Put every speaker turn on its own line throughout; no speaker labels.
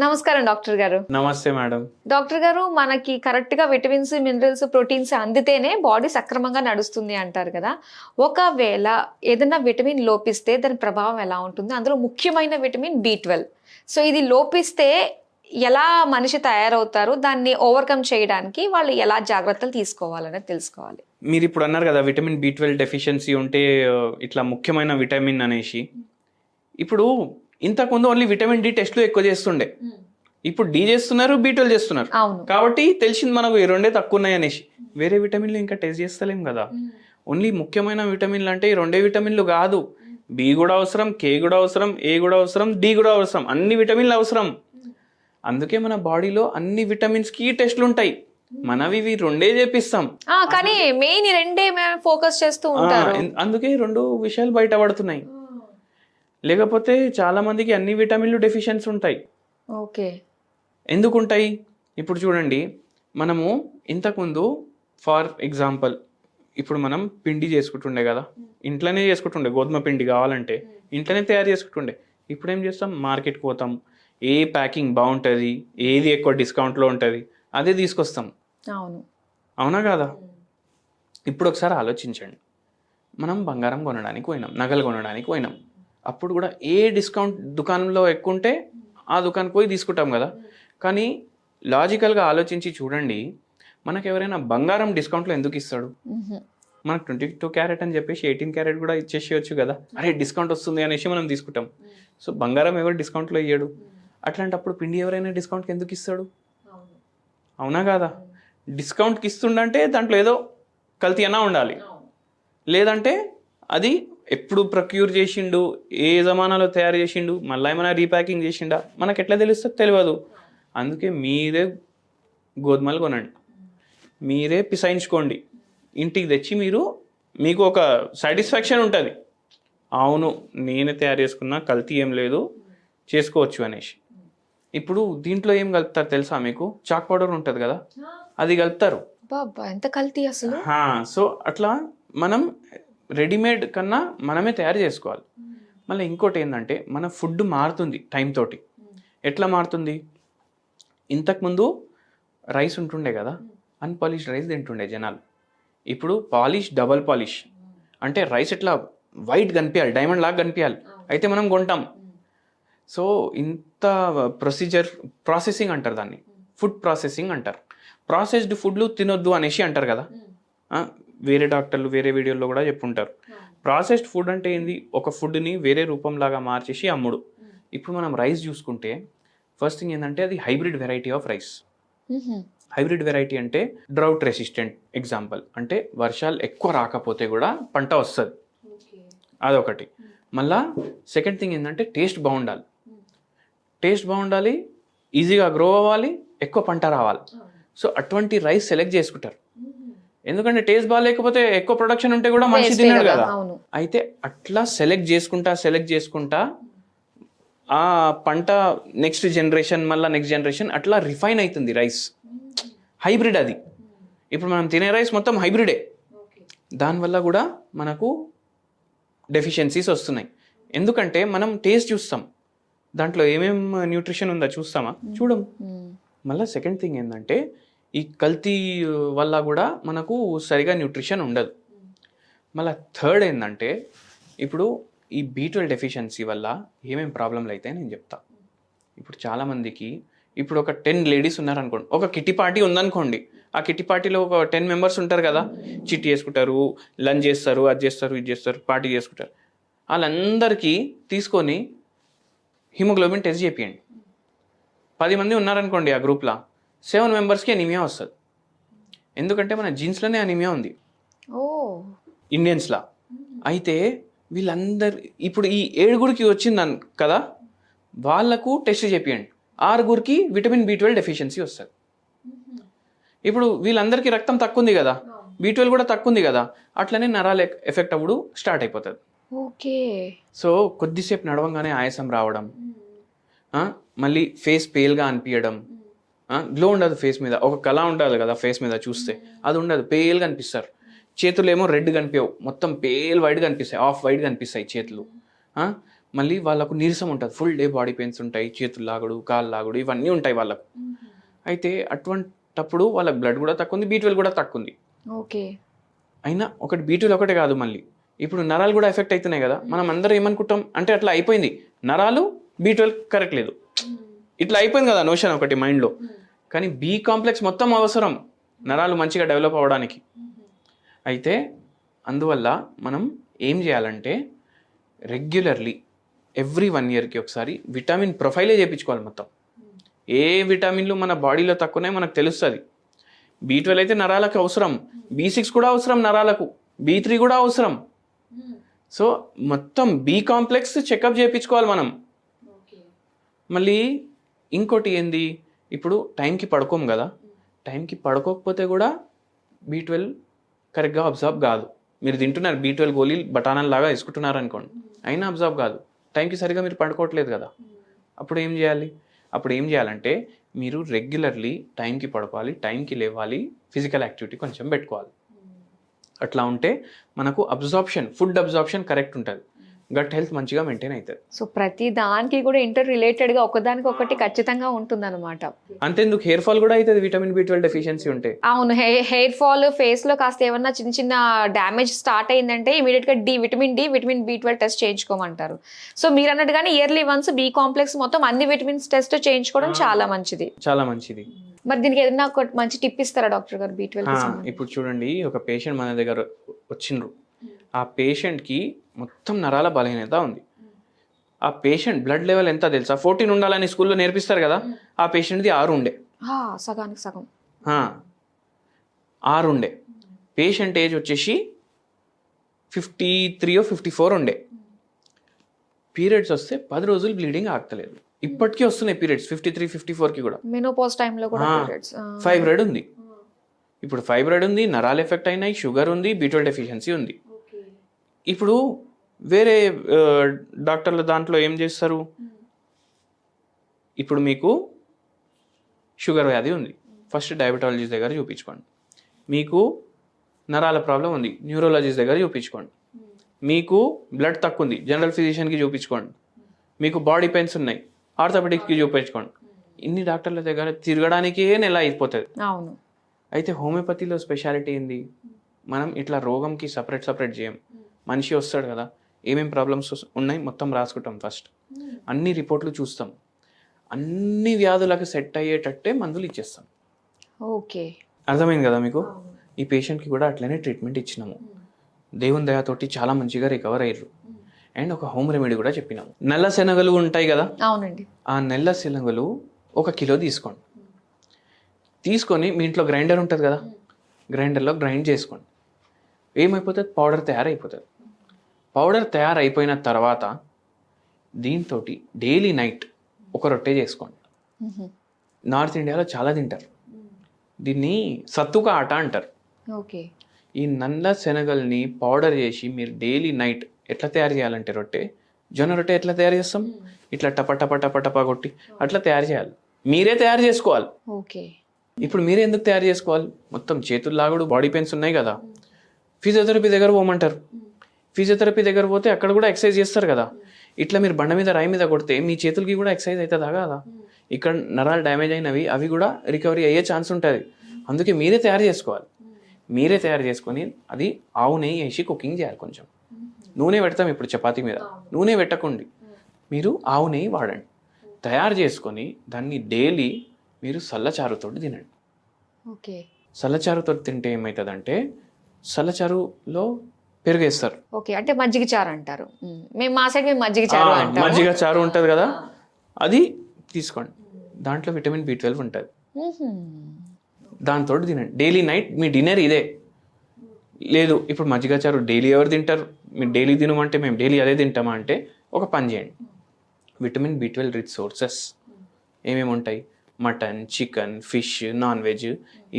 నమస్కారం డాక్టర్ గారు.
నమస్తే మేడం.
డాక్టర్ గారు, మనకి కరెక్ట్‌గా విటమిన్స్, మినరల్స్, ప్రోటీన్స్ అందితేనే బాడీ సక్రమంగా నడుస్తుంది అంటారు కదా! ఒకవేళ ఏదైనా విటమిన్ లోపిస్తే దాని ప్రభావం ఎలా ఉంటుంది? అందులో ముఖ్యమైన విటమిన్ బి12. సో, ఇది లోపిస్తే ఎలా మనిషి తయారవుతారు? దాన్ని ఓవర్‌కమ్ చేయడానికి వాళ్ళు ఎలా జాగ్రత్తలు తీసుకోవాలనేది తెలుసుకోవాలి.
మీరిప్పుడు అన్నారు కదా విటమిన్ బి12 డెఫిషియన్సీ ఉంటే ఇట్లా ముఖ్యమైన విటమిన్ అనేసి. ఇప్పుడు ఇంతకుముందు ఓన్లీ విటమిన్ డి టెస్ట్లు ఎక్కువ చేస్తుండే. ఇప్పుడు డి చేస్తున్నారు, బి12 చేస్తున్నారు.
అవును.
కాబట్టి తెలిసింది మనకు ఈ రెండే తక్కువ ఉన్నాయి అనేసి. వేరే విటమిన్లు ఇంకా టెస్ట్ చేస్తలేం కదా. ఓన్లీ ముఖ్యమైన విటమిన్లు అంటే ఈ రెండే విటమిన్లు కాదు. బి కూడా అవసరం, కే కూడా అవసరం, ఏ కూడా అవసరం, డి కూడా అవసరం. అన్ని విటమిన్లు అవసరం. అందుకే మన బాడీలో అన్ని విటమిన్స్ కి టెస్ట్లు ఉంటాయి. మనవి ఇవి రెండే చేపిస్తాం.
కానీ మెయిన్ ఈ రెండే ఫోకస్ చేస్తూ ఉంటారు.
అందుకే రెండు విషయాలు బయటపడుతున్నాయి. లేకపోతే చాలా మందికి అన్ని విటమిన్లు డెఫిషియన్సీ ఉంటాయి.
ఓకే.
ఎందుకు ఉంటాయి? ఇప్పుడు చూడండి, మనము ఇంతకుముందు ఫర్ ఎగ్జాంపుల్ ఇప్పుడు మనం పిండి చేసుకుంటుండే కదా, ఇంట్లోనే చేసుకుంటుండే. గోధుమ పిండి కావాలంటే ఇంట్లోనే తయారు చేసుకుంటుండే. ఇప్పుడు ఏం చేస్తాం? మార్కెట్కి పోతాం, ఏ ప్యాకింగ్ బాగుంటుంది, ఏది ఎక్కువ డిస్కౌంట్లో ఉంటుంది అదే తీసుకొస్తాం.
అవును.
అవునా కాదా? ఇప్పుడు ఒకసారి ఆలోచించండి. మనం బంగారం కొనడానికి పోయినాం, నగలు కొనడానికి పోయినాం. అప్పుడు కూడా ఏ డిస్కౌంట్ దుకాణంలో ఎక్కువ ఉంటే ఆ దుకాణానికి పోయి తీసుకుంటాం కదా. కానీ లాజికల్గా ఆలోచించి చూడండి, మనకు ఎవరైనా బంగారం డిస్కౌంట్లో ఎందుకు ఇస్తాడు? మనకు 22 క్యారెట్ అని చెప్పేసి 18 క్యారెట్ కూడా ఇచ్చేసేయచ్చు కదా. అరే డిస్కౌంట్ వస్తుంది అనేసి మనం తీసుకుంటాం. సో బంగారం ఎవరు డిస్కౌంట్లో ఇయ్యడు. అట్లాంటప్పుడు పిండి ఎవరైనా డిస్కౌంట్కి ఎందుకు ఇస్తాడు? అవునా కాదా? డిస్కౌంట్కి ఇస్తుండంటే దాంట్లో ఏదో కల్తీ అన్నా ఉండాలి, లేదంటే అది ఎప్పుడు ప్రొక్యూర్ చేసిండు, ఏ జమానాలో తయారు చేసిండు, మళ్ళీ ఏమైనా రీప్యాకింగ్ చేసిండా మనకు ఎట్లా తెలుస్తుంది? తెలియదు. అందుకే మీరే గోధుమలు కొనండి, మీరే పిసాయించుకోండి, ఇంటికి తెచ్చి మీకు ఒక సాటిస్ఫాక్షన్ ఉంటుంది. అవును, నేనే తయారు చేసుకున్నా, కల్తీ ఏం లేదు, చేసుకోవచ్చు అనేసి. ఇప్పుడు దీంట్లో ఏం కలుపుతారు తెలుసా మీకు? చాక్ పౌడర్ ఉంటుంది కదా, అది కలుపుతారు.
ఎంత కల్తీ అసలు.
సో అట్లా మనం రెడీమేడ్ కన్నా మనమే తయారు చేసుకోవాలి. మళ్ళీ ఇంకోటి ఏంటంటే, మన ఫుడ్ మారుతుంది టైం తోటి. ఎట్లా మారుతుంది? ఇంతకుముందు రైస్ ఉంటుండే కదా, అన్పాలిష్డ్ రైస్ తింటుండే జనాలు. ఇప్పుడు పాలిష్, డబల్ పాలిష్ అంటే రైస్ ఇట్లా వైట్ కనిపించాలి, డైమండ్ లాగా కనిపించాలి, అయితే మనం కొంటాం. సో ఇంత ప్రాసెసింగ్ అంటారు దాన్ని, ఫుడ్ ప్రాసెసింగ్ అంటారు. ప్రాసెస్డ్ ఫుడ్లు తినొద్దు అనేసి అంటారు కదా. వేరే డాక్టర్లు వేరే వీడియోల్లో కూడా చెప్పుంటారు. ప్రాసెస్డ్ ఫుడ్ అంటే ఏంది? ఒక ఫుడ్ని వేరే రూపంలాగా మార్చేసి అమ్ముడు. ఇప్పుడు మనం రైస్ చూసుకుంటే ఫస్ట్ థింగ్ ఏంటంటే అది hybrid variety of rice. Hybrid variety అంటే డ్రౌట్ రెసిస్టెంట్ ఎగ్జాంపుల్, అంటే వర్షాలు ఎక్కువ రాకపోతే కూడా పంట వస్తుంది, అదొకటి. మళ్ళా సెకండ్ థింగ్ ఏంటంటే టేస్ట్ బాగుండాలి. టేస్ట్ బాగుండాలి, ఈజీగా గ్రో అవ్వాలి, ఎక్కువ పంట రావాలి. సో అటువంటి రైస్ సెలెక్ట్ చేసుకుంటారు. ఎందుకంటే టేస్ట్ బాగాలేకపోతే ఎక్కువ ప్రొడక్షన్ ఉంటే కూడా మనిషి తిన్నాడు కదా. అయితే అట్లా సెలెక్ట్ చేసుకుంటా ఆ పంట నెక్స్ట్ జనరేషన్, మళ్ళీ నెక్స్ట్ జనరేషన్ అట్లా రిఫైన్ అవుతుంది రైస్. హైబ్రిడ్ అది. ఇప్పుడు మనం తినే రైస్ మొత్తం హైబ్రిడే. దానివల్ల కూడా మనకు డెఫిషియన్సీస్ వస్తున్నాయి. ఎందుకంటే మనం టేస్ట్ చూస్తాం, దాంట్లో ఏమేం న్యూట్రిషన్ ఉందో చూస్తామా? చూడం. మళ్ళీ సెకండ్ థింగ్ ఏంటంటే, ఈ కల్తీ వల్ల కూడా మనకు సరిగా న్యూట్రిషన్ ఉండదు. మళ్ళీ థర్డ్ ఏంటంటే, ఇప్పుడు ఈ బి12 డెఫిషియన్సీ వల్ల ఏమేమి ప్రాబ్లంలు అయితే నేను చెప్తా. ఇప్పుడు చాలామందికి, ఇప్పుడు ఒక 10 లేడీస్ ఉన్నారనుకోండి, ఒక కిట్టి పార్టీ ఉందనుకోండి, ఆ కిట్టి పార్టీలో ఒక 10 మెంబర్స్ ఉంటారు కదా, చిట్టి చేసుకుంటారు, లంచ్ చేస్తారు, అది చేస్తారు, ఇది చేస్తారు, పార్టీ చేసుకుంటారు. వాళ్ళందరికీ తీసుకొని హిమోగ్లోబిన్ టెస్ట్ చేపియండి. 10 మంది ఉన్నారనుకోండి ఆ గ్రూప్లో, 7 మెంబర్స్కి అనీమియా వస్తుంది. ఎందుకంటే మన జీన్స్లోనే అనీమియా ఉంది ఇండియన్స్లా. అయితే వీళ్ళందరు ఇప్పుడు ఈ 7గురికి వచ్చిందని కదా, వాళ్ళకు టెస్ట్ చేపియండి. 6గురికి విటమిన్ బి12 డెఫిషియన్సీ వస్తుంది. ఇప్పుడు వీళ్ళందరికీ రక్తం తక్కువ ఉంది కదా, బి12 కూడా తక్కువ ఉంది కదా, అట్లనే నరాలు ఎఫెక్ట్ అవ్వడు స్టార్ట్ అయిపోతుంది.
ఓకే.
సో కొద్దిసేపు నడవంగానే ఆయాసం రావడం, మళ్ళీ ఫేస్ పేల్గా అనిపించడం, గ్లో ఉండదు ఫేస్ మీద, ఒక కళ ఉంటుంది కదా ఫేస్ మీద చూస్తే, అది ఉండదు, పేల్గా అనిపిస్తారు. చేతులు ఏమో రెడ్ కనిపించవు, మొత్తం పేల్ వైట్ కనిపిస్తాయి, ఆఫ్ వైట్ కనిపిస్తాయి చేతులు. మళ్ళీ వాళ్ళకు నీరసం ఉంటుంది, ఫుల్ డే బాడీ పెయిన్స్ ఉంటాయి, చేతులు లాగుడు, కాళ్ళు లాగుడు, ఇవన్నీ ఉంటాయి వాళ్ళకు. అయితే అటువంటప్పుడు వాళ్ళకి బ్లడ్ కూడా తక్కువ ఉంది, B12 కూడా తక్కువ ఉంది.
ఓకే.
అయినా ఒకటి B12 ఒకటే కాదు, మళ్ళీ ఇప్పుడు నరాలు కూడా ఎఫెక్ట్ అవుతున్నాయి కదా. మనం అందరం ఏమనుకుంటాం అంటే అట్లా అయిపోయింది, నరాలు B12 కరెక్ట్ లేదు, ఇట్లా అయిపోయింది కదా నోషన్ ఒకటి మైండ్లో. కానీ B కాంప్లెక్స్ మొత్తం అవసరం నరాలు మంచిగా డెవలప్ అవ్వడానికి. అయితే అందువల్ల మనం ఏం చేయాలంటే రెగ్యులర్లీ ఎవ్రీ 1 ఇయర్కి ఒకసారి విటమిన్ ప్రొఫైలే చేయించుకోవాలి మొత్తం. ఏ విటమిన్లు మన బాడీలో తక్కువనే మనకు తెలుస్తుంది. B12 అయితే నరాలకు అవసరం, B6 కూడా అవసరం నరాలకు, B3 కూడా అవసరం. సో మొత్తం B కాంప్లెక్స్ చెకప్ చేయించుకోవాలి మనం. మళ్ళీ ఇంకోటి ఏంది, ఇప్పుడు టైంకి పడుకోము కదా, టైంకి పడుకోకపోతే కూడా B12 కరెక్ట్గా అబ్జర్వ్ కాదు. మీరు తింటున్నారు B12 గోళీలు బఠానాలు లాగా వేసుకుంటున్నారు అనుకోండి, అయినా అబ్జర్వ్ కాదు, టైంకి సరిగా మీరు పడుకోవట్లేదు కదా. అప్పుడు ఏం చేయాలి? అప్పుడు ఏం చేయాలంటే మీరు రెగ్యులర్లీ టైంకి పడుకోవాలి, టైంకి లేవాలి, ఫిజికల్ యాక్టివిటీ కొంచెం పెట్టుకోవాలి. అట్లా ఉంటే మనకు అబ్జార్ప్షన్, ఫుడ్ అబ్జార్ప్షన్ కరెక్ట్ ఉంటుంది, గట్ హెల్త్ మంచిగా మెయింటైన్ అవుతుంది.
సో ప్రతి దానికి కూడా ఇంటర్ రిలేటెడ్గా ఒకదానికి ఒకటి ఖచ్చితంగా ఉంటుందన్నమాట.
అంతేందుకు హెయిర్ ఫాల్ కూడా అవుతుంది విటమిన్ B12 డెఫిషియన్సీ ఉంటే.
అవును, హెయిర్ ఫాల్, ఫేస్ లో కాస్త ఏమన్నా చిన్న చిన్న డ్యామేజ్ స్టార్ట్ అయిందంటే ఇమీడియట్ గా విటమిన్ B12 టెస్ట్ చేయించుకోమంటారు. సో మీరు అన్నట్టుగానే ఇయర్లీ వన్స్ B కాంప్లెక్స్ మొత్తం అన్ని విటమిన్స్ టెస్ట్ చేయించుకోవడం చాలా మంచిది.
చాలా మంచిది.
మరి దీనికి ఏదైనా ఒక మంచి టిప్ ఇస్తారా డాక్టర్ గారు B12?
ఇప్పుడు చూడండి, ఒక పేషెంట్ మన దగ్గర వచ్చిండ్రు, ఆ పేషెంట్కి మొత్తం నరాల బలహీనత ఉంది. ఆ పేషెంట్ బ్లడ్ లెవెల్ ఎంత తెలుసా? 14 ఉండాలని స్కూల్లో నేర్పిస్తారు కదా, ఆ పేషెంట్ది 6 ఉండే.
సగానికి సగం
6 ఉండే. పేషెంట్ ఏజ్ వచ్చేసి 53 or 54 ఉండే. పీరియడ్స్ వస్తే 10 రోజులు బ్లీడింగ్ ఆగలేదు. ఇప్పటికీ వస్తున్నాయి పీరియడ్స్ 53, 54కి కూడా.
మెనోపాజ్ టైంలో కూడా పీరియడ్స్.
ఫైబ్రాయిడ్ ఉంది, ఇప్పుడు ఫైబ్రాయిడ్ ఉంది, నరాలు ఎఫెక్ట్ అయినాయి, షుగర్ ఉంది, B12 డెఫిషియన్సీ ఉంది. ఇప్పుడు వేరే డాక్టర్ల దాంట్లో ఏం చేస్తారు, ఇప్పుడు మీకు షుగర్ వ్యాధి ఉంది, ఫస్ట్ డయాబెటాలజిస్ట్ దగ్గర చూపించుకోండి. మీకు నరాల ప్రాబ్లం ఉంది, న్యూరాలజిస్ట్ దగ్గర చూపించుకోండి. మీకు బ్లడ్ తక్కువ ఉంది, జనరల్ ఫిజిషియన్కి చూపించుకోండి. మీకు బాడీ పెయిన్స్ ఉన్నాయి, ఆర్థోపెడిక్కి చూపించుకోండి. ఇన్ని డాక్టర్ల దగ్గర తిరగడానికే నెల అయిపోతుంది.
అవును.
అయితే హోమియోపతిలో స్పెషాలిటీ ఏంది, మనం ఇట్లా రోగంకి సపరేట్ చేయం. మనిషి వస్తాడు కదా, ఏమేమి ప్రాబ్లమ్స్ ఉన్నాయి మొత్తం రాసుకుంటాం, ఫస్ట్ అన్ని రిపోర్ట్లు చూస్తాం, అన్ని వ్యాధులకు సెట్ అయ్యేటట్టే మందులు ఇచ్చేస్తాం.
ఓకే,
అర్థమైంది కదా మీకు? ఈ పేషెంట్కి కూడా అట్లనే ట్రీట్మెంట్ ఇచ్చినాము, దేవుని దయతోటి చాలా మంచిగా రికవర్ అయ్యారు. అండ్ ఒక హోమ్ రెమెడీ కూడా చెప్పినాము. నల్ల శనగలు ఉంటాయి కదా,
అవునండి,
ఆ నల్ల శనగలు 1 కిలో తీసుకోండి. తీసుకొని మీ ఇంట్లో గ్రైండర్ ఉంటుంది కదా, గ్రైండర్లో గ్రైండ్ చేసుకోండి. ఏమైపోతుంది, పౌడర్ తయారైపోతుంది. పౌడర్ తయారైపోయిన తర్వాత దీంతో డైలీ నైట్ ఒక రొట్టె చేసుకోండి. నార్త్ ఇండియాలో చాలా తింటారు దీన్ని, సత్తుక ఆట అంటారు.
ఓకే.
ఈ నల్ల శనగల్ని పౌడర్ చేసి మీరు డైలీ నైట్ ఎట్లా తయారు చేయాలంటే రొట్టె, జొన్న రొట్టె ఎట్లా తయారు చేస్తాం, ఇట్లా టప కొట్టి అట్లా తయారు చేయాలి. మీరే తయారు చేసుకోవాలి.
ఓకే.
ఇప్పుడు మీరే ఎందుకు తయారు చేసుకోవాలి, మొత్తం చేతులు లాగుడు, బాడీ పెయిన్స్ ఉన్నాయి కదా, ఫిజియోథెరపీ దగ్గర పోమంటారు. ఫిజియోథెరపీ దగ్గర పోతే అక్కడ కూడా ఎక్సర్సైజ్ చేస్తారు కదా. ఇట్లా మీరు బండ మీద రాయి మీద కొడితే మీ చేతులకి కూడా ఎక్సర్సైజ్ అవుతుందా కదా. ఇక్కడ నరాలు డ్యామేజ్ అయినవి అవి కూడా రికవరీ అయ్యే ఛాన్స్ ఉంటుంది. అందుకే మీరే తయారు చేసుకోవాలి. మీరే తయారు చేసుకొని అది ఆవు నెయ్యి వేసి కుకింగ్ చేయాలి. కొంచెం నూనె పెడతాం ఇప్పుడు చపాతీ మీద, నూనె పెట్టకండి, మీరు ఆవు నెయ్యి వాడండి. తయారు చేసుకొని దాన్ని డైలీ మీరు సల్లచారుతో తినండి.
ఓకే.
సల్లచారుతో తింటే ఏమవుతుందంటే, సల్లచారులో పెరుగేస్తారు.
ఓకే, అంటే మజ్జిగ చారు అంటారు. మేము మా సైడ్ మజ్జిగ చారు అంటాం.
మజ్జిగ చారు ఉంటుంది కదా, అది తీసుకోండి. దాంట్లో విటమిన్ B12 ఉంటుంది. దాంతో తినండి డైలీ నైట్. మీ డిన్నర్ ఇదే. లేదు ఇప్పుడు మజ్జిగ చారు డైలీ ఎవరు తింటారు, మీరు డైలీ తినమంటే మేము డైలీ అదే తింటామా అంటే, ఒక పని చేయండి. విటమిన్ B12 రిచ్ సోర్సెస్ ఏమేమి ఉంటాయి, mutton, chicken, fish, non veg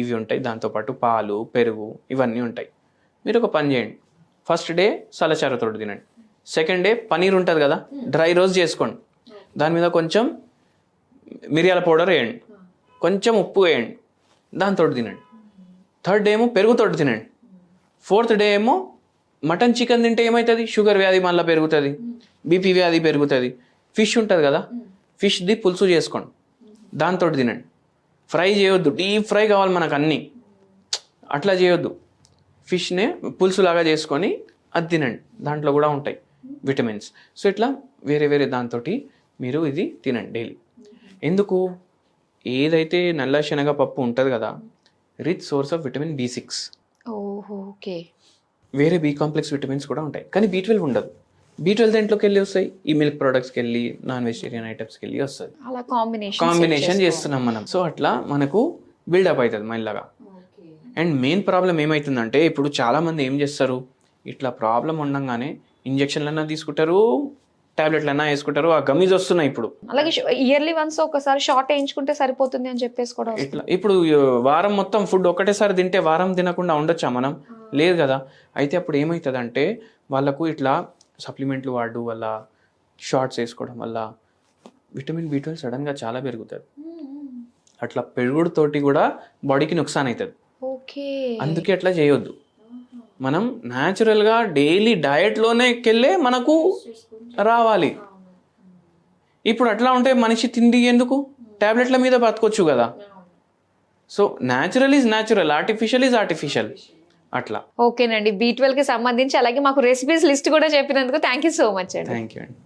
ఇవి ఉంటాయి. దాంతోపాటు పాలు, పెరుగు ఇవన్నీ ఉంటాయి. మీరు ఒక పని చేయండి, ఫస్ట్ డే సలచారుతో తినండి. సెకండ్ డే పనీర్ ఉంటుంది కదా, డ్రై రోస్ట్ చేసుకోండి. దాని మీద కొంచెం మిరియాల పౌడర్ వేయండి, కొంచెం ఉప్పు వేయండి, దాంతో తినండి. థర్డ్ డే ఏమో పెరుగుతో తినండి. ఫోర్త్ డే ఏమో మటన్, చికెన్ తింటే ఏమవుతుంది, షుగర్ వ్యాధి మళ్ళీ పెరుగుతుంది. బీపీ వ్యాధి పెరుగుతుంది. ఫిష్ ఉంటుంది కదా, ఫిష్ది పులుసు చేసుకోండి, దాంతో తినండి. ఫ్రై చేయొద్దు, డీప్ ఫ్రై కావాలి మనకు అన్నీ, అట్లా చేయొద్దు. ఫిష్నే పులుసులాగా చేసుకొని అది తినండి, దాంట్లో కూడా ఉంటాయి విటమిన్స్. సో ఇట్లా వేరే వేరే దాంతో మీరు ఇది తినండి డైలీ. ఎందుకు? ఏదైతే నల్ల శనగపప్పు ఉంటుంది కదా, rich source of vitamin B6.
ఓహో, ఓకే.
వేరే బి కాంప్లెక్స్ విటమిన్స్ కూడా ఉంటాయి, కానీ B12 ఉండదు. B12 దేంట్లోకి వెళ్ళి వస్తాయి? ఈ మిల్క్ ప్రోడక్ట్స్కి వెళ్ళి, నాన్ వెజిటేరియన్ ఐటమ్స్కి వెళ్ళి వస్తుంది.
అలా
కాంబినేషన్ చేస్తున్నాం మనం. సో అట్లా మనకు బిల్డప్ అవుతుంది మెల్లగా. అండ్ మెయిన్ ప్రాబ్లం ఏమవుతుందంటే, ఇప్పుడు చాలామంది ఏం చేస్తారు, ఇట్లా ప్రాబ్లం ఉండగానే ఇంజక్షన్లన్నా తీసుకుంటారు, టాబ్లెట్లన్నా వేసుకుంటారు. ఆ గమీజ్ వస్తున్నాయి ఇప్పుడు.
అలాగే ఇయర్లీ వన్స్ ఒకసారి షార్ట్ వేయించుకుంటే సరిపోతుంది అని చెప్పేసి కూడా
ఇట్లా ఇప్పుడు వారం మొత్తం ఫుడ్ ఒకటేసారి తింటే వారం తినకుండా ఉండొచ్చా మనం? లేదు కదా. అయితే అప్పుడు ఏమవుతుందంటే వాళ్ళకు ఇట్లా సప్లిమెంట్లు వాడడం వల్ల, షార్ట్స్ వేసుకోవడం వల్ల విటమిన్ B12 సడన్గా చాలా పెరుగుతుంది. అట్లా పెరుగుడుతోటి కూడా బాడీకి నుక్సాన్ అవుతుంది.
ఓకే.
అందుకే అట్లా చేయొద్దు. మనం న్యాచురల్గా డైలీ డయట్లోనే వెళ్ళే మనకు రావాలి. ఇప్పుడు అట్లా ఉంటే మనిషి తిండి ఎందుకు? టాబ్లెట్ల మీద బతకొచ్చు కదా. So natural is natural, artificial is artificial. అట్లా.
ఓకేనండి, B12కి సంబంధించి అలాగే మాకు రెసిపీస్ లిస్ట్ కూడా చెప్పినందుకు థ్యాంక్ యూ సో మచ్ అండి.
థ్యాంక్ యూ అండి.